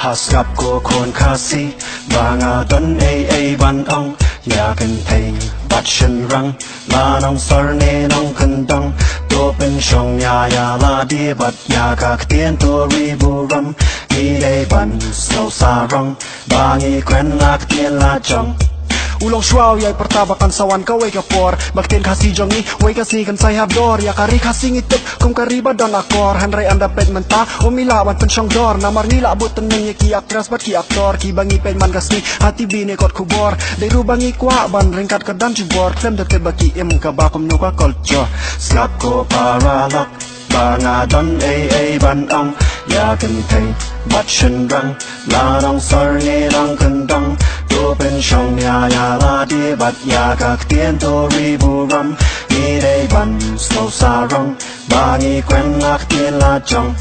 Haskap ko kon kasi Banga don ban ong Ya kan thay Bat shen rang La nong sar ne nong kendang To pen shong ya ya la di bat ya kak tien to ribu ram Ni day ban snow sa rong Bangi kwen lak tien la chong Ulong shuaw yay pertabakan sawan ka way kapor Baktin kasi jongi way kasi kan say habdor Ya kari kasi ngitip kung kariba don akor Hanray anda pet menta umilawan pensyong dor Namar nila abot teneng ya ki aktras bat ki aktor Ki bangi pet man gasni hati bine kot kubor Day rubangi kwa ban ringkat kadan jubor Klem dete baki im kabakum nuka kolcho Slap ko paralak Banga don ban ong Ya kan thay bat shen rang La nong sar ne nong kendang To pen shong ya ya la di bat ya kak tien to ribu ram Ni day ban snow sa rong Bangi kwen lak tien la chong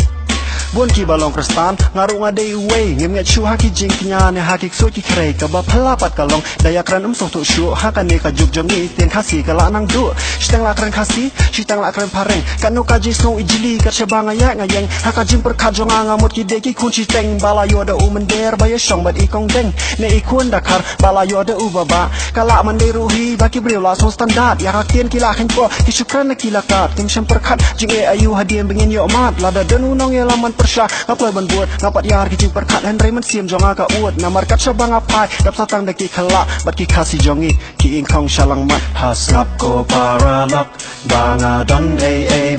Buon ki balong kristan ngaru nga day way ngem nget shu haki jing knya ne haki so ki krei ka ba phalapat kalong daya kran so to shu ha kan ne ka juk jongi ten khasi ka la nang du stang la kran khasi stang la kran pareng kan no ka ji snow ijili ka chabanga ya nga yeng ha ka jing per kha jonga nga mot ki de ki kun chi teng bala yo da u men der ba ye shong bat i kong deng ne i kun da khar bala yo da u baba kala man de ruhi ba ki breu la so standard ya ka tien ki la khen ko ki shukran na ki la ka ting sham per khat jing e ayu hadiem bengin yo mat la da denu nong ye la man Persya ngapoy ban buat ngapat yar ki jing perkat Henry man siam jonga ka uat namar kat shabang apai dap satang daki khala bat ki khasi jongi ki ing khong shalang mat haslap ko paralak banga don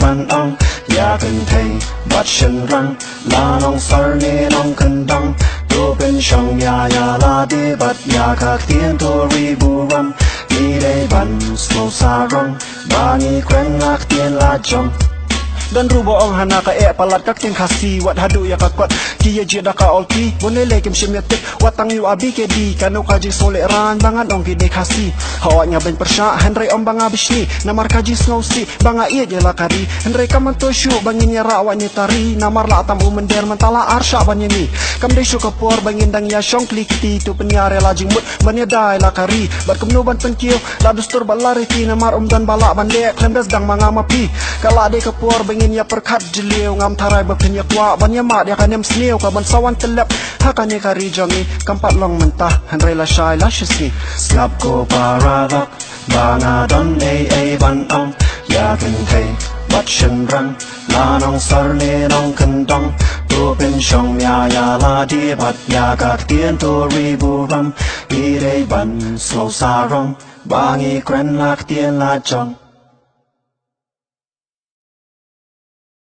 ban ong ya kan thay bat shen rang la nong sar ne nong kendang to pen shong ya ya la de bat ya ka tien to ribu ram ni day ban slow sa rong bangi kwen lak tien la chong Dan rubo ong hana ka palat kak ting khasi wat hadu ya kakot ki ye jida ka olki bonele kim shimyatik watang yu abi ke di kanu kaji sole ran bangan ong ki de khasi hawa nya ben persya henry om banga bishni namar kaji snow si banga ie je la kari henry kaman to shu bangin ya rawa ni tari namar la tam umender mentala arsha ban ni kam de shu kapor bangin dang ya shong klikti tu penyare la jingmut ban ya dai la kari bat kum no ban penkio la dustur balari ti namar dan bala ban le klemdes dang manga mapi kala de kapor bangin ya perkat jeliu ngam tarai berpenyak wa banyak mat ya kanem sniu ka ban sawan telap hakane kari jongi kampat long mentah hanrai la shai la shisni slap ko paralak banga don ban ong ya kan thay bat shen rang la nong sar ne nong kendong to pen shong ya ya la di bat ya kak tien to ribu ram ni day ban slow sa rong bangi kren lak tien la chong